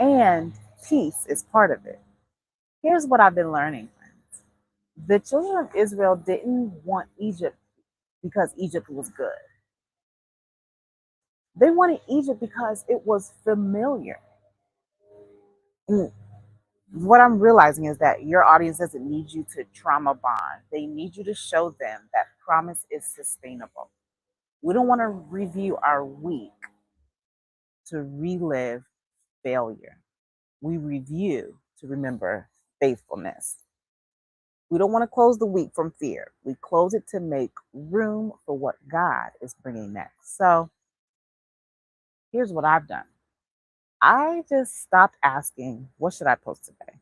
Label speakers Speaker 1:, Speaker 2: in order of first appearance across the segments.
Speaker 1: And peace is part of it. Here's what I've been learning, friends. The children of Israel didn't want Egypt because Egypt was good. They wanted Egypt because it was familiar. And what I'm realizing is that your audience doesn't need you to trauma bond. They need you to show them that promise is sustainable. We don't want to review our week to relive failure. We review to remember faithfulness. We don't want to close the week from fear. We close it to make room for what God is bringing next. So here's what I've done. I just stopped asking, what should I post today?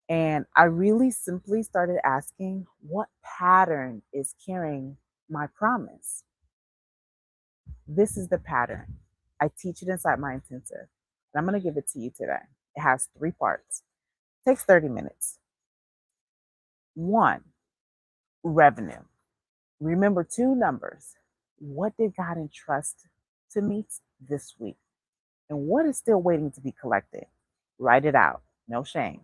Speaker 1: And I really simply started asking, what pattern is carrying my promise? This is the pattern. I teach it inside my intensive. And I'm going to give it to you today. It has 3 parts. It takes 30 minutes. 1, revenue. Remember 2 numbers. What did God entrust to me this week? And what is still waiting to be collected? Write it out. No shame.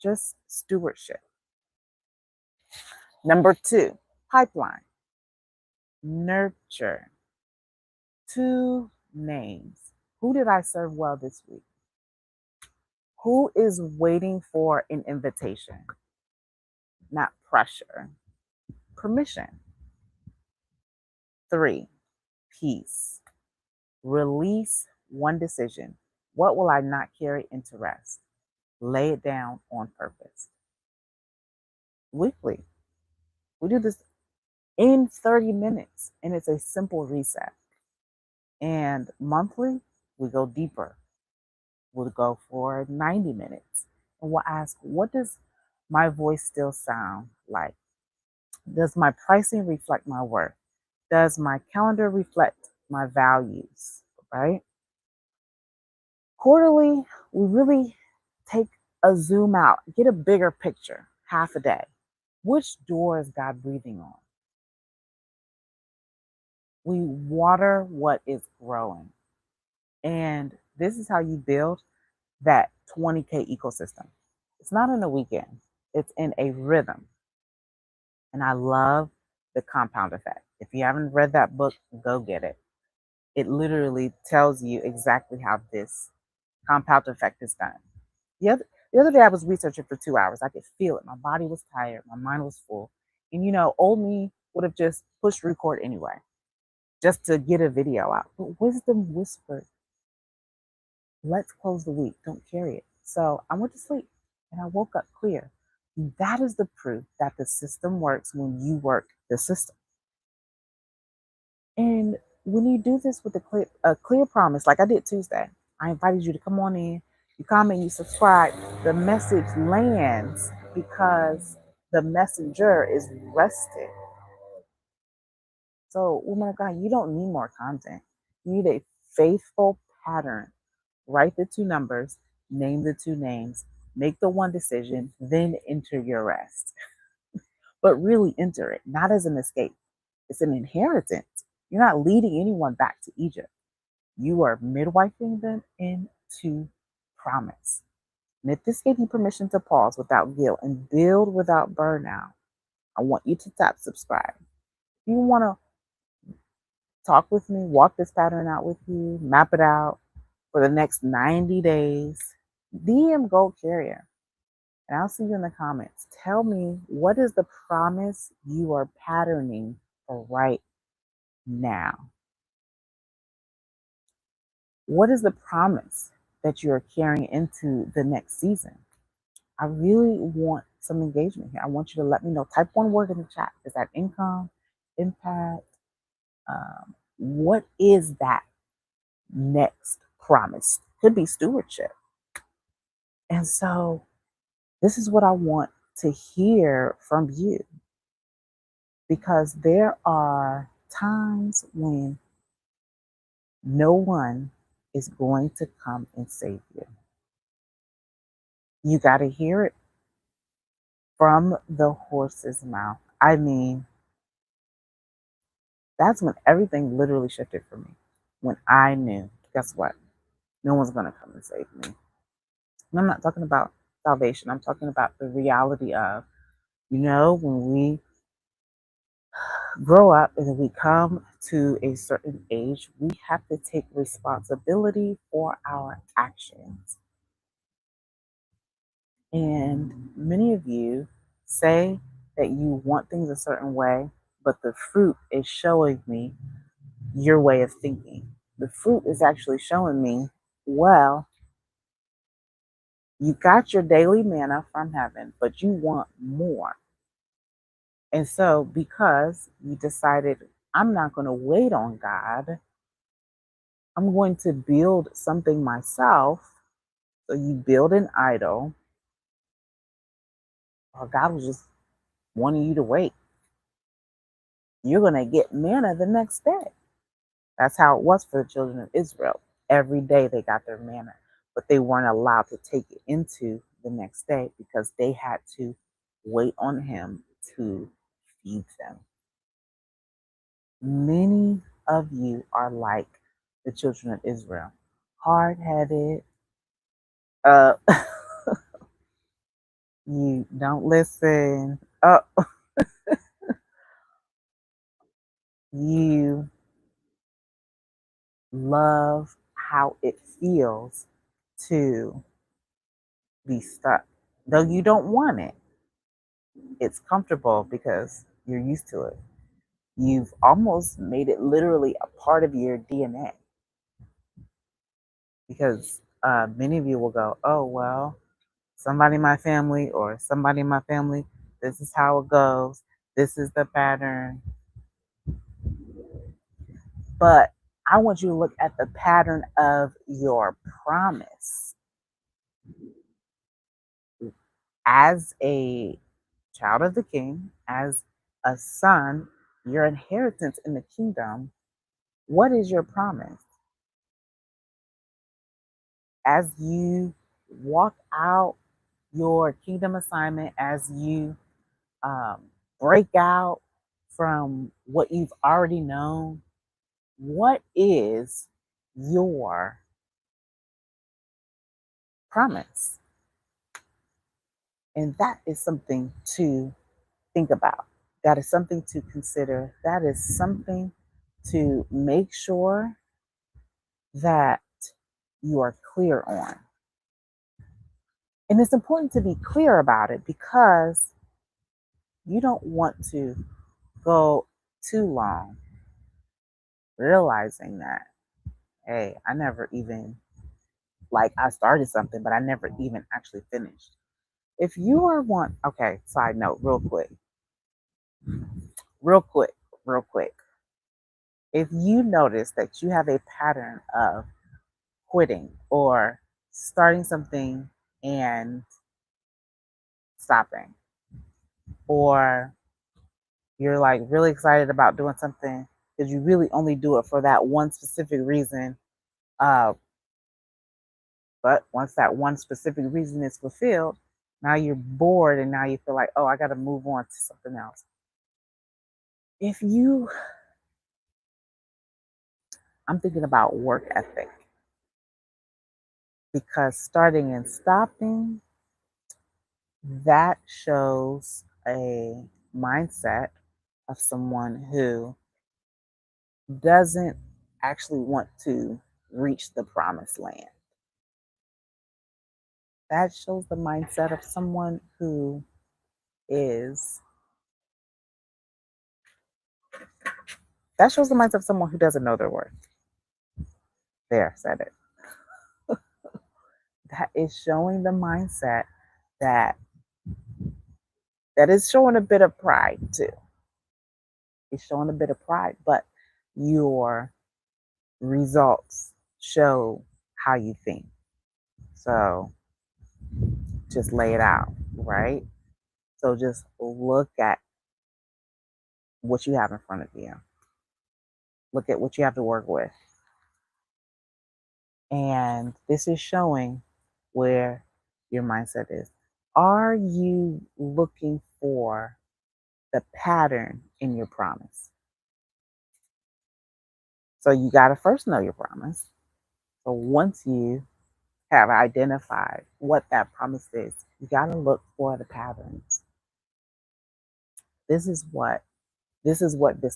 Speaker 1: Just stewardship. Number 2, pipeline. Nurture. 2 names. Who did I serve well this week? Who is waiting for an invitation? Not pressure. Permission. 3, peace. Release 1 decision. What will I not carry into rest? Lay it down on purpose. Weekly. We do this in 30 minutes, and it's a simple reset. And monthly, we go deeper. We'll go for 90 minutes. And we'll ask, what does my voice still sound like? Does my pricing reflect my worth? Does my calendar reflect my values? Right? Quarterly, we really take a zoom out, get a bigger picture, half a day. Which door is God breathing on? We water what is growing. And this is how you build that 20K ecosystem. It's not in a weekend, it's in a rhythm. And I love the compound effect. If you haven't read that book, go get it. It literally tells you exactly how this compound effect is done. The other day I was researching for 2 hours. I could feel it. My body was tired. My mind was full. And old me would have just pushed record anyway, just to get a video out. But wisdom whispered, let's close the week. Don't carry it. So I went to sleep and I woke up clear. That is the proof that the system works when you work the system. And when you do this with a clear promise, like I did Tuesday, I invited you to come on in, you comment, you subscribe, the message lands because the messenger is rested. So, woman of God, you don't need more content. You need a faithful pattern. Write the 2 numbers, name the 2 names, make the 1 decision, then enter your rest. But really enter it, not as an escape. It's an inheritance. You're not leading anyone back to Egypt. You are midwifing them into promise. And if this gave you permission to pause without guilt and build without burnout, I want you to tap subscribe. If you want to talk with me, walk this pattern out with you, map it out for the next 90 days, DM Gold Carrier. And I'll see you in the comments. Tell me, what is the promise you are patterning for right now? What is the promise that you're carrying into the next season? I really want some engagement here. I want you to let me know. Type 1 word in the chat. Is that income, impact? What is that next promise? Could be stewardship. And so this is what I want to hear from you, because there are times when no one is going to come and save you. You got to hear it from the horse's mouth. I mean, that's when everything literally shifted for me. When I knew, guess what? No one's going to come and save me. And I'm not talking about salvation. I'm talking about the reality of, when we grow up and we come to a certain age, we have to take responsibility for our actions. And many of you say that you want things a certain way, but the fruit is showing me your way of thinking. The fruit is actually showing me, well, you got your daily manna from heaven, but you want more. And so, because you decided, I'm not going to wait on God, I'm going to build something myself. So, you build an idol, or God was just wanting you to wait. You're going to get manna the next day. That's how it was for the children of Israel. Every day they got their manna, but they weren't allowed to take it into the next day because they had to wait on Him to feed them. Many of you are like the children of Israel, hard headed. Uh, you don't listen. You love how it feels to be stuck, though you don't want it. It's comfortable because you're used to it. You've almost made it literally a part of your DNA because many of you will go, oh, well, somebody in my family or somebody in my family, this is how it goes. This is the pattern. But I want you to look at the pattern of your promise. As a child of the king, as a son, your inheritance in the kingdom, what is your promise? As you walk out your kingdom assignment, as you um, break out from what you've already known, what is your promise? And that is something to think about. That is something to consider. That is something to make sure that you are clear on. And it's important to be clear about it because you don't want to go too long realizing that, hey, I never even, like, I started something, but I never even actually finished. If you are one, okay, side note, real quick, real quick. If you notice that you have a pattern of quitting or starting something and stopping, or you're like really excited about doing something because you really only do it for that one specific reason, uh, but once that one specific reason is fulfilled, now you're bored and now you feel like, oh, I got to move on to something else. If you, I'm thinking about work ethic because starting and stopping, that shows a mindset of someone who doesn't actually want to reach the promised land. That shows the mindset of someone who is, that shows the mindset of someone who doesn't know their worth. There, said it. That is showing the mindset that that is showing a bit of pride too. It's showing a bit of pride, but your results show how you think. So just lay it out, right? So just look at what you have in front of you. Look at what you have to work with. And this is showing where your mindset is. Are you looking for the pattern in your promise? So you got to first know your promise. So once you have identified what that promise is, you got to look for the patterns. This is what this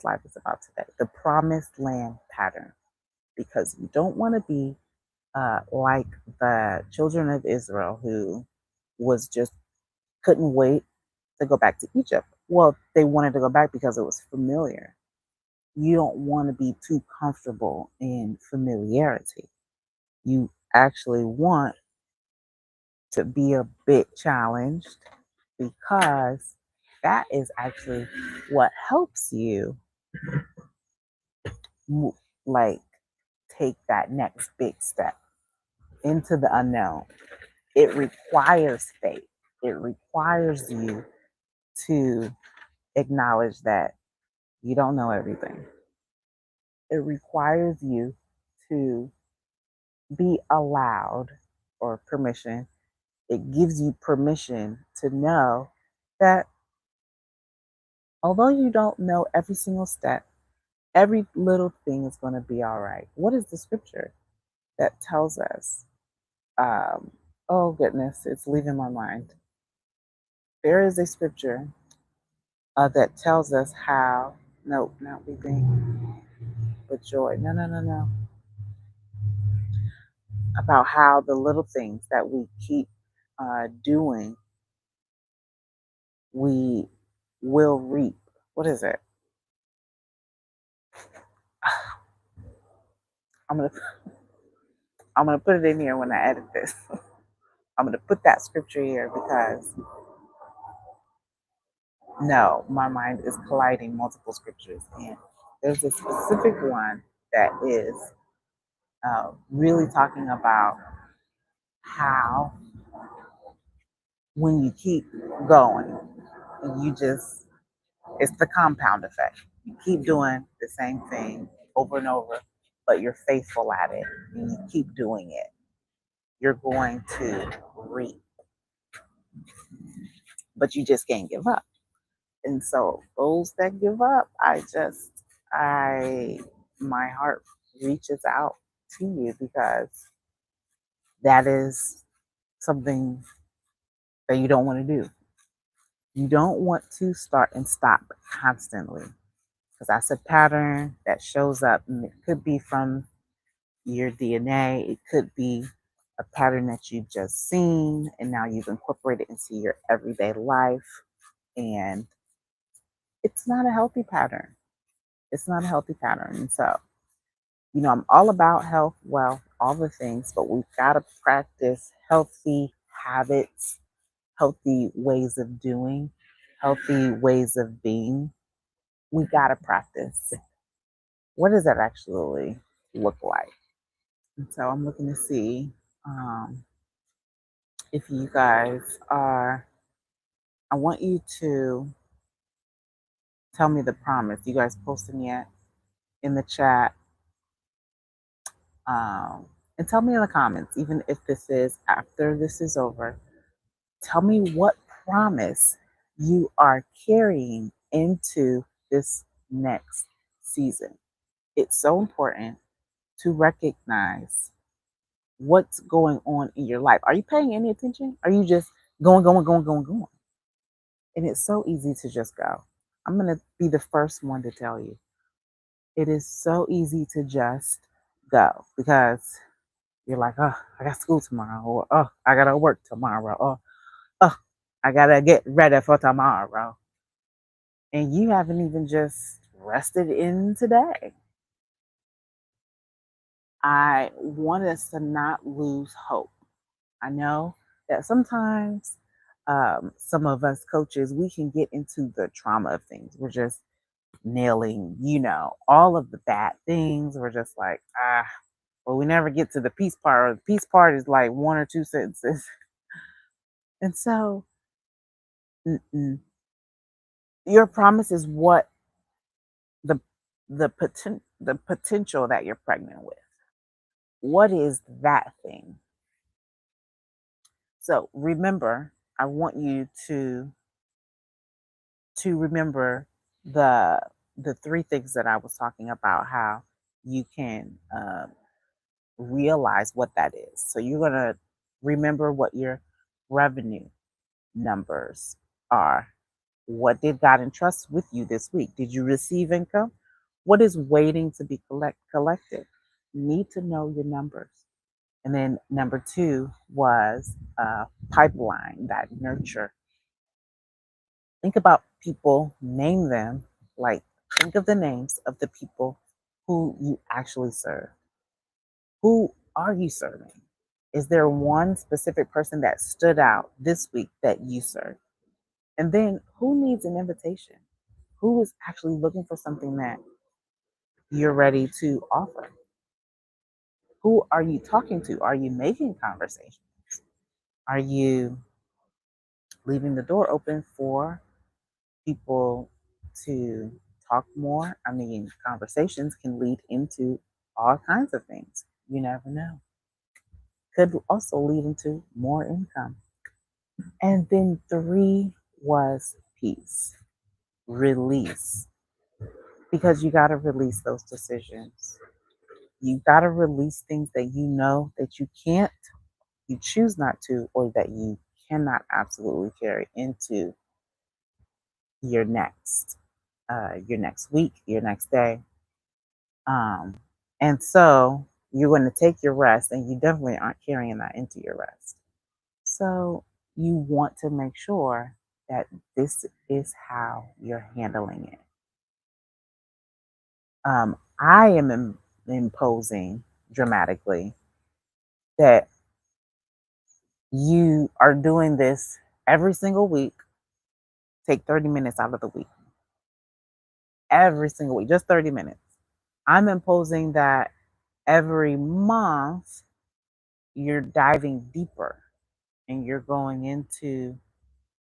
Speaker 1: life is about today. The promised land pattern, because you don't want to be like the children of Israel who was just couldn't wait to go back to Egypt. Well, they wanted to go back because it was familiar. You don't want to be too comfortable in familiarity. You actually want to be a bit challenged, because that is actually what helps you move, like take that next big step into the unknown. It requires faith. It requires you to acknowledge that you don't know everything. It requires you to be allowed, or permission. It gives you permission to know that although you don't know every single step, every little thing is going to be all right. What is the scripture that tells us? Um, oh, goodness, it's leaving my mind. There is a scripture that tells us how, no, not weeping, but joy. No, no, no, no. About how the little things that we keep doing, we will reap. What is it? I'm gonna I'm gonna put it in here when I edit this. I'm gonna put that scripture here because no, my mind is colliding multiple scriptures, and there's a specific one that is really talking about how when you keep going, you just it's the compound effect. You keep doing the same thing over and over, but you're faithful at it, and you keep doing it. You're going to reap, but you just can't give up. And so those that give up, I my heart reaches out to you, because that is something that you don't want to do. You don't want to start and stop constantly, because that's a pattern that shows up, and it could be from your DNA. It could be a pattern that you've just seen and now you've incorporated into your everyday life. And it's not a healthy pattern. It's not a healthy pattern. And so, I'm all about health, wealth, all the things, but we've got to practice healthy habits, healthy ways of doing, healthy ways of being. We got to practice. What does that actually look like? And so I'm looking to see if you guys are, I want you to tell me the promise. You guys posting yet in the chat? Um, and tell me in the comments, even if this is after this is over, tell me what promise you are carrying into this next season. It's so important to recognize what's going on in your life. Are you paying any attention? Are you just going, going, going, going, going? And it's so easy to just go. I'm going to be the first one to tell you. It is so easy to just go, because you're like, oh, I got school tomorrow, or oh, I got to work tomorrow, or oh, I got to get ready for tomorrow. And you haven't even just rested in today. I want us to not lose hope. I know that sometimes some of us coaches, we can get into the trauma of things. We're just nailing, all of the bad things. We're just like, well, we never get to the peace part. Or the peace part is like one or two sentences. And so your promise is what the the potential that you're pregnant with. What is that thing? So remember, I want you to remember the three things that I was talking about, how you can realize what that is. So you're going to remember what your revenue numbers are. What did God entrust with you this week? Did you receive income? What is waiting to be collected? You need to know your numbers. And then number two was pipeline, that nurture. Think about people, name them, like think of the names of the people who you actually serve. Who are you serving? Is there one specific person that stood out this week that you serve? And then who needs an invitation? Who is actually looking for something that you're ready to offer? Who are you talking to? Are you making conversation? Are you leaving the door open for people to talk more? I mean, conversations can lead into all kinds of things. You never know. Could also lead into more income. And then three was peace, release, because you got to release those decisions. You got to release things that you know that you can't, you choose not to, or that you cannot absolutely carry into your next week, your next day. Um, and so you're going to take your rest, and you definitely aren't carrying that into your rest. So you want to make sure that this is how you're handling it. I am imposing dramatically that you are doing this every single week. Take 30 minutes out of the week. Every single week, just 30 minutes. I'm imposing that every month you're diving deeper and you're going into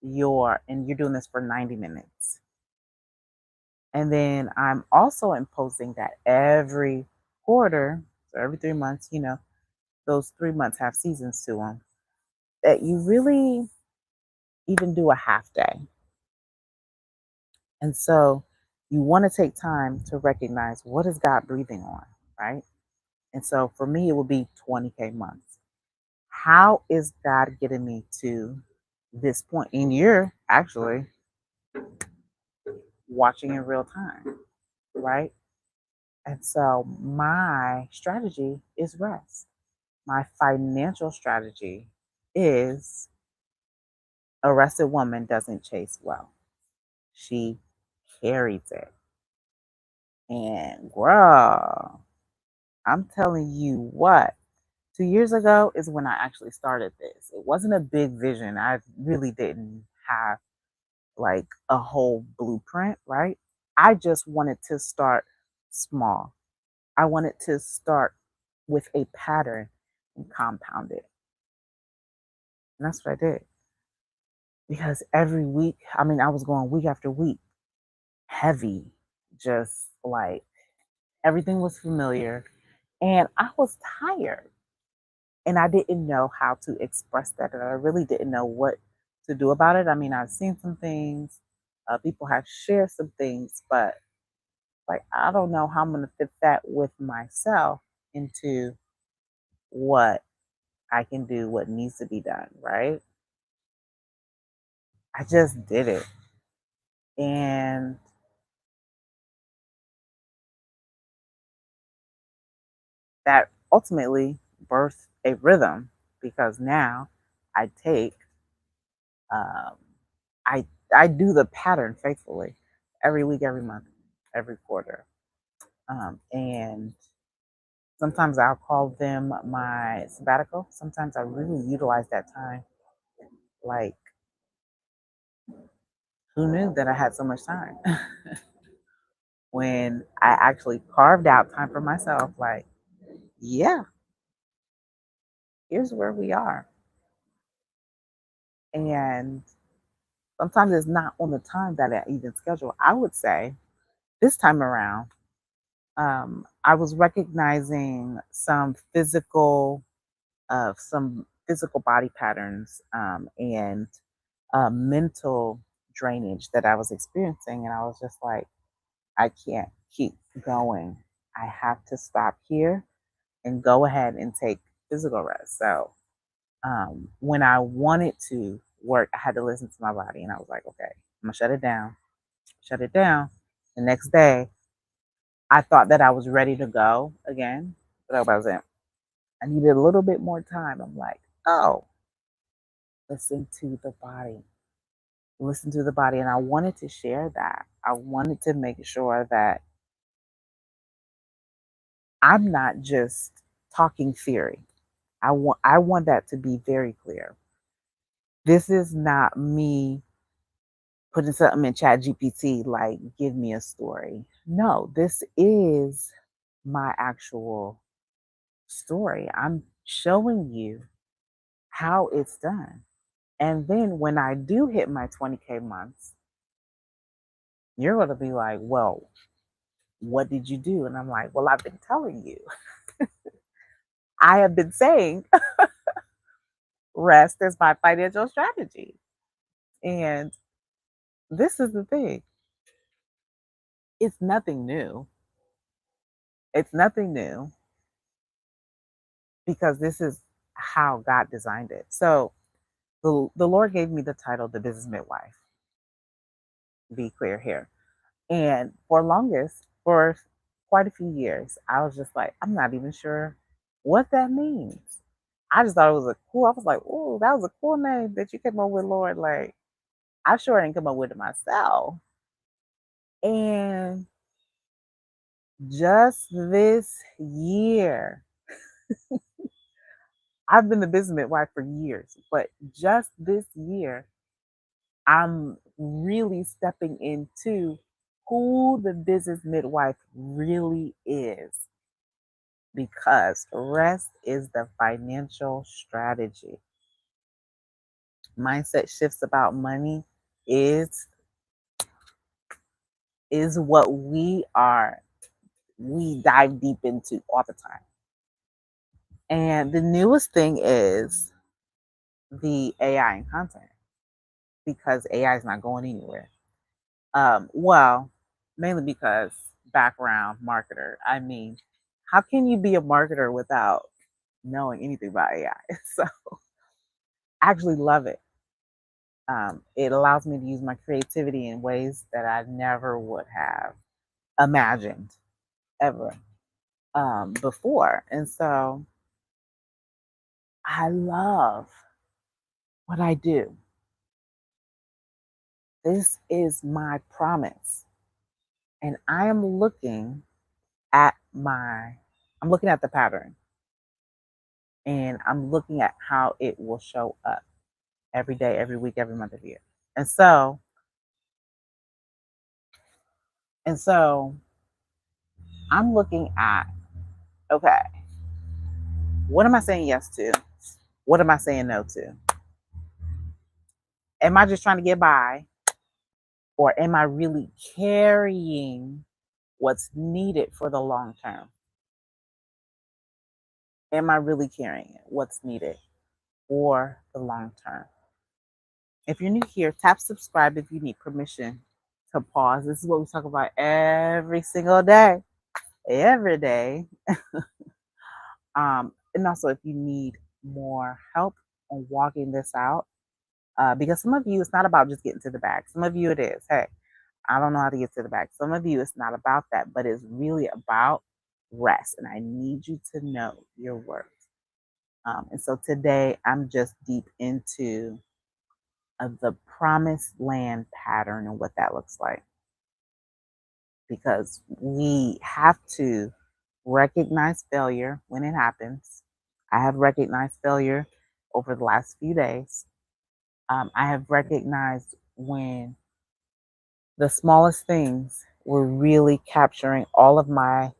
Speaker 1: and you're doing this for 90 minutes. And then I'm also imposing that every quarter, so every 3 months, those 3 months have seasons to them, that you really even do a half day. And so you want to take time to recognize, what is God breathing on, right? And so for me, it would be 20K months. How is God getting me to this point? And you're actually watching in real time, right? And so my strategy is rest. My financial strategy is, a rested woman doesn't chase wealth. She carries it. And girl, I'm telling you what, 2 years ago is when I actually started this. It wasn't a big vision. I really didn't have like a whole blueprint, right? I just wanted to start small. I wanted to start with a pattern and compound it. And that's what I did. Because every week, I mean, I was going week after week, heavy, just like everything was familiar. And I was tired. And I didn't know how to express that. And I really didn't know what to do about it. I mean, I've seen some things, people have shared some things, but like, I don't know how I'm going to fit that with myself into what I can do, what needs to be done, right? I just did it. And that ultimately birthed a rhythm, because now I take, um, I, I do the pattern faithfully every week, every month, every quarter. And sometimes I'll call them my sabbatical. Sometimes I really utilize that time. Like, who knew that I had so much time? When I actually carved out time for myself, like, yeah, here's where we are. And sometimes it's not on the time that I even schedule. I would say this time around, I was recognizing some physical body patterns, and mental drainage that I was experiencing. And I was just like, I can't keep going. I have to stop here and go ahead and take physical rest. So when I wanted to work, I had to listen to my body, and I was like, okay, I'm gonna shut it down, shut it down. The next day, I thought that I was ready to go again, but I wasn't. I needed a little bit more time. I'm like, oh, listen to the body. Listen to the body. And I wanted to share that. I wanted to make sure that I'm not just talking theory. I want that to be very clear. This is not me putting something in chat GPT like give me a story. No, this is my actual story. I'm showing you how it's done. And then when I do hit my 20K months, you're going to be like, well, what did you do? And I'm like, well, I've been telling you. I have been saying rest is my financial strategy. And this is the thing, it's nothing new. It's nothing new because this is how God designed it. So the Lord gave me the title, The Business Midwife. Be clear here. And for quite a few years, I was just like, I'm not even sure what that means. I just thought it was I was like, oh, that was a cool name that you came up with, Lord. Like, I sure didn't come up with it myself. And just this year, I've been the business midwife for years, but just this year, I'm really stepping into who the business midwife really is, because rest is the financial strategy. Mindset shifts about money is what we dive deep into all the time. And the newest thing is the AI and content, because AI is not going anywhere. Well, mainly because background marketer. I mean, how can you be a marketer without knowing anything about AI? So I actually love it. It allows me to use my creativity in ways that I never would have imagined ever before. And so I love what I do. This is my promise. And I am looking at I'm looking at the pattern, and I'm looking at how it will show up every day, every week, every month, every year. And so, and so I'm looking at, okay, what am I saying yes to? What am I saying no to? Am I just trying to get by? Or am I really carrying what's needed for the long term? Am I really carrying what's needed for the long term? If you're new here, tap subscribe if you need permission to pause. This is what we talk about every single day, every day. And also, if you need more help on walking this out, because some of you, it's not about just getting to the bag. Some of you, it is. Hey, I don't know how to get to the bag. Some of you, it's not about that, but it's really about rest. And I need you to know your worth. And so today, I'm just deep into the promised land pattern and what that looks like, because we have to recognize failure when it happens. I have recognized failure over the last few days. I have recognized when the smallest things were really capturing all of my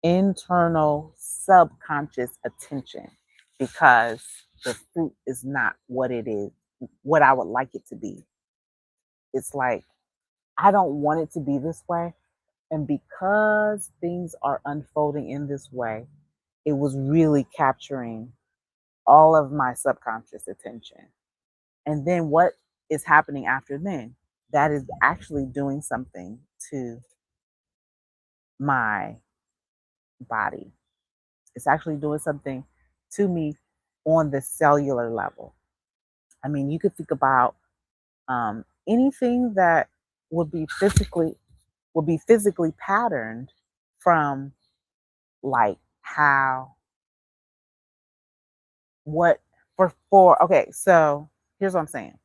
Speaker 1: internal subconscious attention, because the fruit is not what it is, what I would like it to be. It's like, I don't want it to be this way. And because things are unfolding in this way, it was really capturing all of my subconscious attention. And then what is happening after then? That is actually doing something to my body. It's actually doing something to me on the cellular level. I mean, you could think about anything that would be physically patterned from like how what for okay, so here's what I'm saying.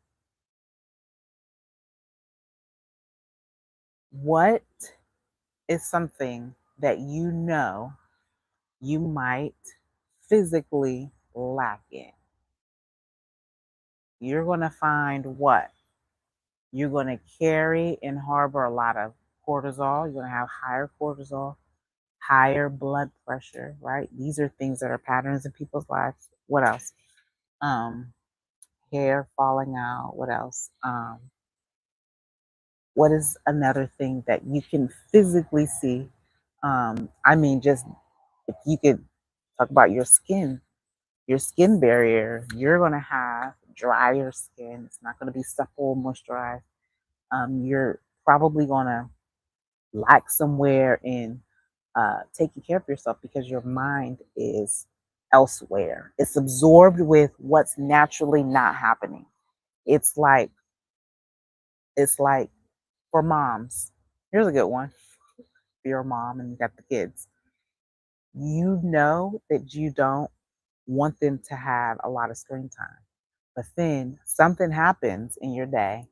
Speaker 1: What is something that you know you might physically lack in? You're going to find what? You're going to carry and harbor a lot of cortisol. You're going to have higher cortisol, higher blood pressure, right? These are things that are patterns in people's lives. What else? Um, Hair falling out. What else? What is another thing that you can physically see? I mean, just if you could talk about your skin barrier, you're going to have drier skin. It's not going to be supple, moisturized. You're probably going to lack somewhere in taking care of yourself because your mind is elsewhere. It's absorbed with what's naturally not happening. It's like it's like for moms. Here's a good one. If you're a mom and you got the kids, you know that you don't want them to have a lot of screen time. But then something happens in your day,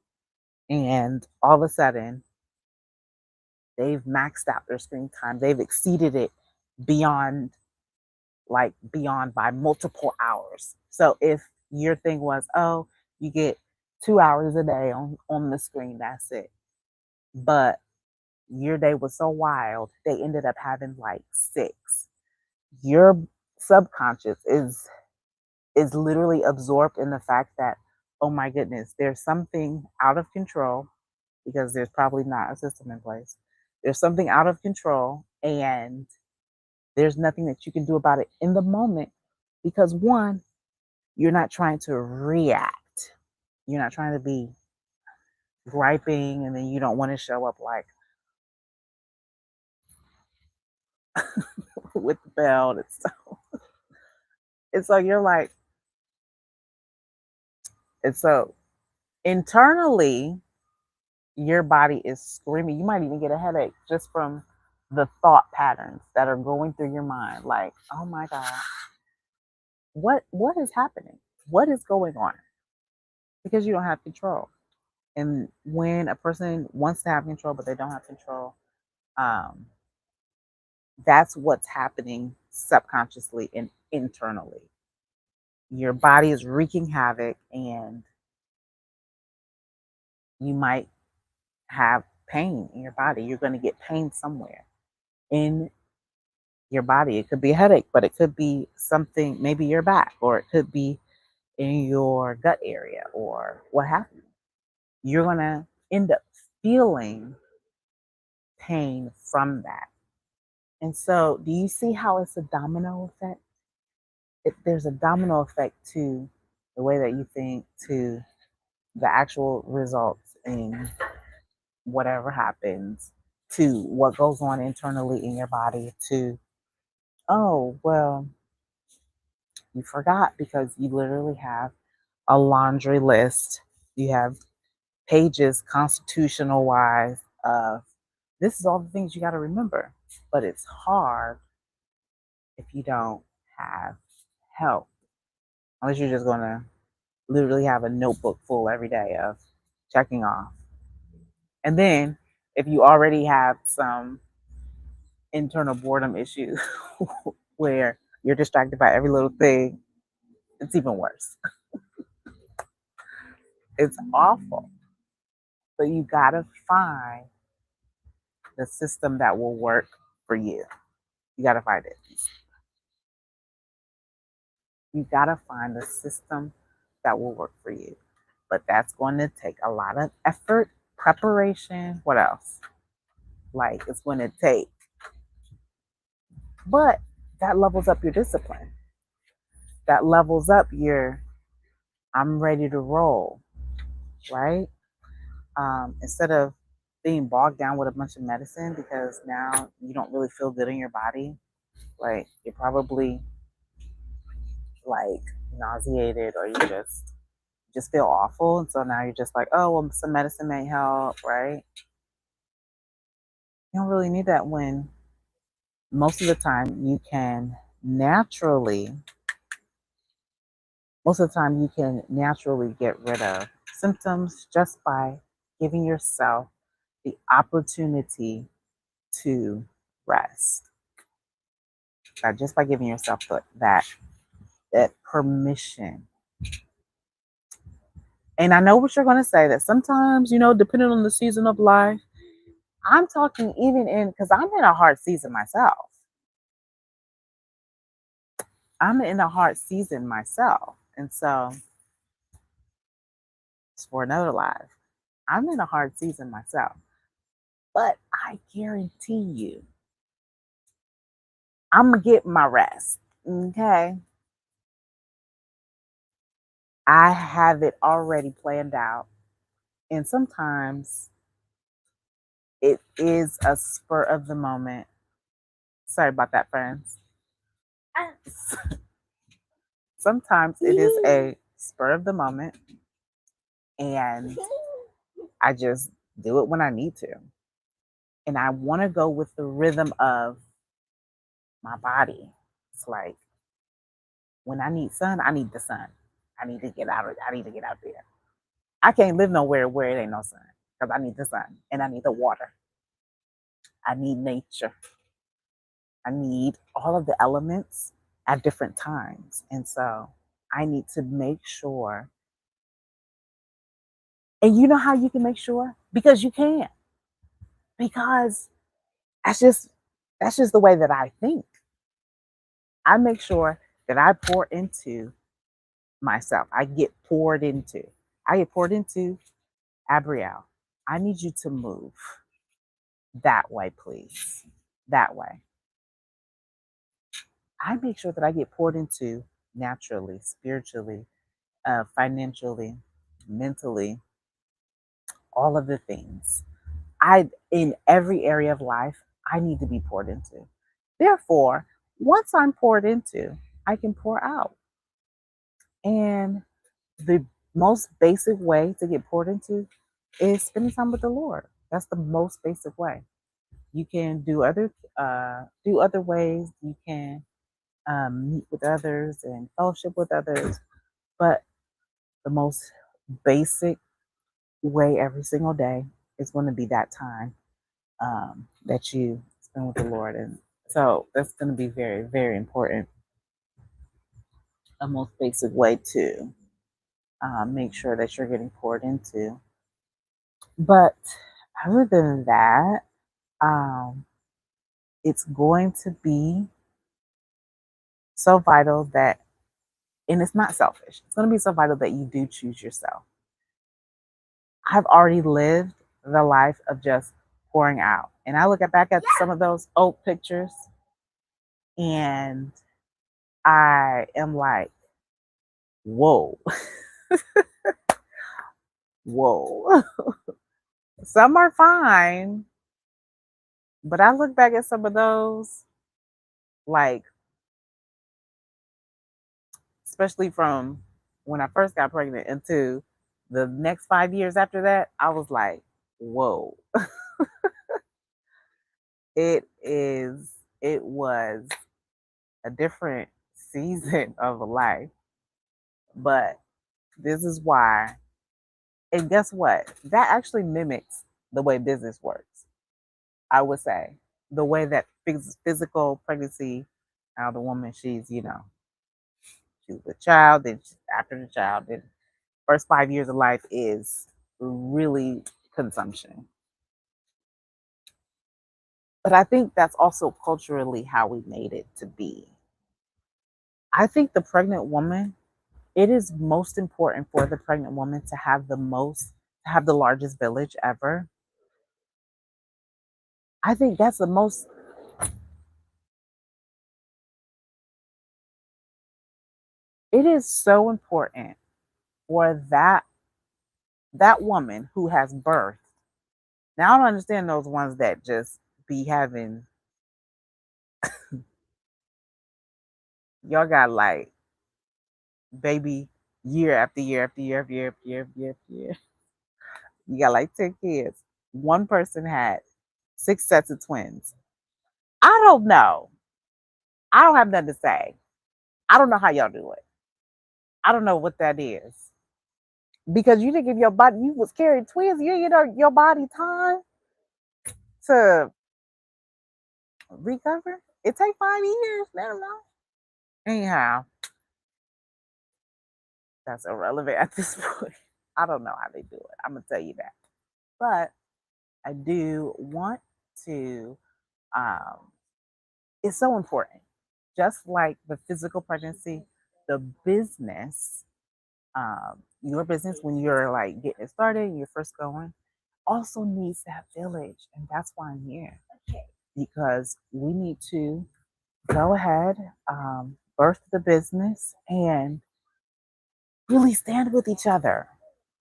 Speaker 1: and all of a sudden, they've maxed out their screen time. They've exceeded it beyond, beyond by multiple hours. So if your thing was, oh, you get 2 hours a day on the screen, that's it. But your day was so wild, they ended up having like six. Your subconscious is literally absorbed in the fact that, oh my goodness, there's something out of control because there's probably not a system in place. There's something out of control, and there's nothing that you can do about it in the moment because one, you're not trying to react. You're not trying to be griping, and then you don't want to show up like with the belt. It's like you're like, it's so internally your body is screaming. You might even get a headache just from the thought patterns that are going through your mind. Like, oh my God, what is happening? What is going on? Because you don't have control. And when a person wants to have control but they don't have control, um, that's what's happening subconsciously and internally. Your body is wreaking havoc, and you might have pain in your body. You're going to get pain somewhere in your body. It could be a headache, but it could be something, maybe your back, or it could be in your gut area, or what have you. You're going to end up feeling pain from that. And so, do you see how it's a domino effect? There's a domino effect to the way that you think, to the actual results in whatever happens, to what goes on internally in your body, to, oh, well, you forgot because you literally have a laundry list. You have pages, constitutional wise, of this is all the things you got to remember. But it's hard if you don't have help, unless you're just going to literally have a notebook full every day of checking off. And then if you already have some internal boredom issues where you're distracted by every little thing, it's even worse. It's awful. But you got to find the system that will work for you. You got to find it. You got to find the system that will work for you. But that's going to take a lot of effort, preparation. What else? Like, it's going to take, but that levels up your discipline. That levels up your, I'm ready to roll, right? Instead of being bogged down with a bunch of medicine because now you don't really feel good in your body, Like you're probably like nauseated, or you just feel awful, and so now you're just like, oh well, some medicine may help, right? You don't really need that when most of the time you can naturally most of the time you can naturally get rid of symptoms just by giving yourself the opportunity to rest. Just by giving yourself that permission. And I know what you're going to say, that sometimes, depending on the season of life, I'm talking even because I'm in a hard season myself. I'm in a hard season myself. And so it's for another life. I'm in a hard season myself. But I guarantee you, I'm going to get my rest. Okay. I have it already planned out. And sometimes it is a spur of the moment. Sorry about that, friends. Sometimes it is a spur of the moment, and I just do it when I need to. And I want to go with the rhythm of my body. It's like when I need sun, I need the sun. I need to get out of I need to get out there. I can't live nowhere where it ain't no sun, because I need the sun and I need the water. I need nature. I need all of the elements at different times. And so I need to make sure. And you know how you can make sure? Because you can. Because that's just the way that I think. I make sure that I pour into myself. I get poured into. Abrielle, I need you to move that way, please. That way. I make sure that I get poured into naturally, spiritually, financially, mentally, all of the things. In every area of life, I need to be poured into. Therefore, once I'm poured into, I can pour out. And the most basic way to get poured into is spending time with the Lord. That's the most basic way. You can do other ways. You can meet with others and fellowship with others, but the most basic way every single day is going to be that time that you spend with the Lord. And so that's going to be very, very important. The most basic way to make sure that you're getting poured into. But other than that, it's going to be so vital that, and it's not selfish, it's going to be so vital that you do choose yourself. I've already lived the life of just pouring out. And I look back at some of those old pictures and I am like, whoa, whoa. Some are fine, but I look back at some of those, like, especially from when I first got pregnant into the next 5 years after that, I was like, whoa. It was a different season of life. But this is why, and guess what? That actually mimics the way business works. I would say the way that physical pregnancy, how the woman, she's a child, then after the child, then first 5 years of life is really consumption. But I think that's also culturally how we made it to be. I think it is most important for the pregnant woman to have the largest village ever. I think that's the most. It is so important for that woman who has birthed. Now I don't understand those ones that just be having Y'all got like baby year after year after year after year after year after year after year. You got like 10 kids. One person had 6 sets of twins. I don't know. I don't have nothing to say. I don't know how y'all do it. I don't know what that is. Because you didn't give your body, you was carrying twins, you know, your body time to recover. It take 5 years. Let them know. Anyhow, that's irrelevant at this point. I don't know how they do it. I'm gonna tell you that. But I do want to um it's so important. Just like the physical pregnancy, the business, your business when you're like getting it started, you're first going, also needs that village. And that's why I'm here. Because we need to go ahead, birth the business and really stand with each other.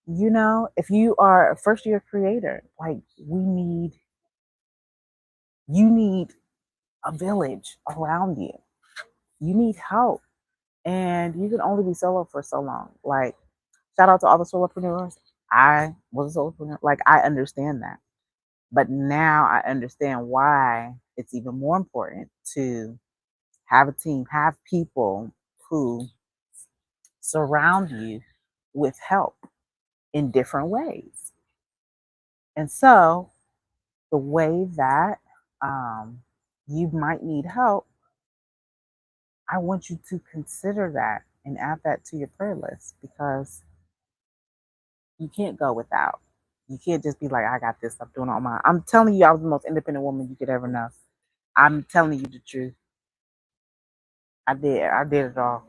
Speaker 1: You know, if you are a first year creator, like you need a village around you. You need help. And you can only be solo for so long. Like, shout out to all the solopreneurs. I was a solopreneur. Like, I understand that. But now I understand why it's even more important to have a team, have people who surround you with help in different ways. And so, the way that you might need help, I want you to consider that and add that to your prayer list because you can't go without. You can't just be like, I got this, I'm doing it on my. I'm telling you, I was the most independent woman you could ever know. I'm telling you the truth. I did. I did it all.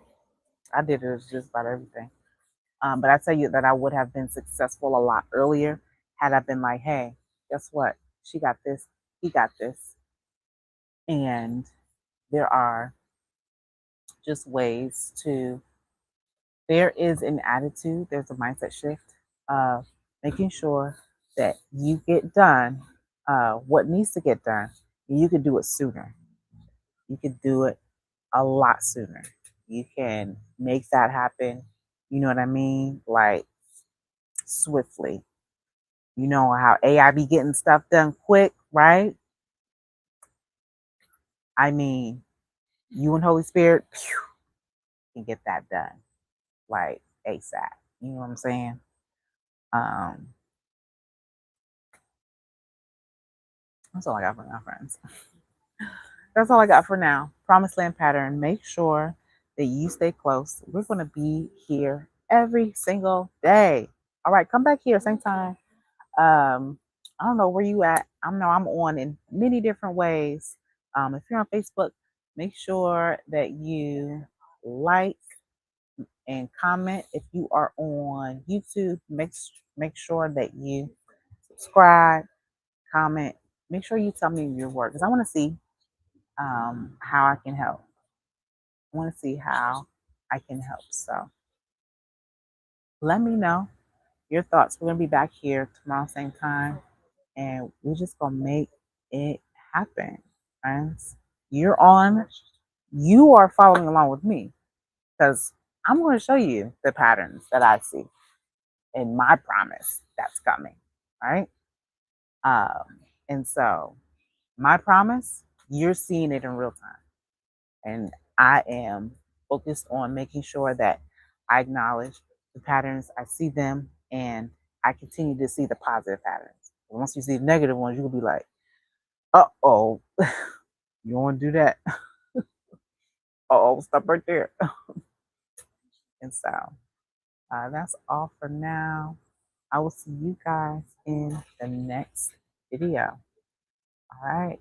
Speaker 1: I did it just about everything. But I tell you that I would have been successful a lot earlier had I been like, hey, guess what? She got this. He got this. And there are just ways to. There is an attitude. There's a mindset shift of making sure that you get done what needs to get done. And you could do it sooner. You could do it a lot sooner. You can make that happen. You know what I mean? Like swiftly. You know how AI be getting stuff done quick, right? I mean, you and Holy Spirit can get that done like ASAP. You know what I'm saying? Um, that's all I got for now, friends. That's all I got for now. Promised Land Pattern. Make sure that you stay close. We're going to be here every single day. All right, come back here same time. I don't know where you at. I know I'm on in many different ways. If you're on Facebook, make sure that you like and comment. If you are on YouTube, make sure that you subscribe, comment. Make sure you tell me your work because I want to see how I can help. I want to see how I can help. So let me know your thoughts. We're gonna be back here tomorrow same time, and we're just gonna make it happen, friends. You're on. You are following along with me because I'm going to show you the patterns that I see in my promise that's coming. All right. And so my promise, you're seeing it in real time. And I am focused on making sure that I acknowledge the patterns, I see them, and I continue to see the positive patterns. Once you see the negative ones, you'll be like, oh, you don't want to do that. Oh, stop right there. And so that's all for now. I will see you guys in the next video. All right.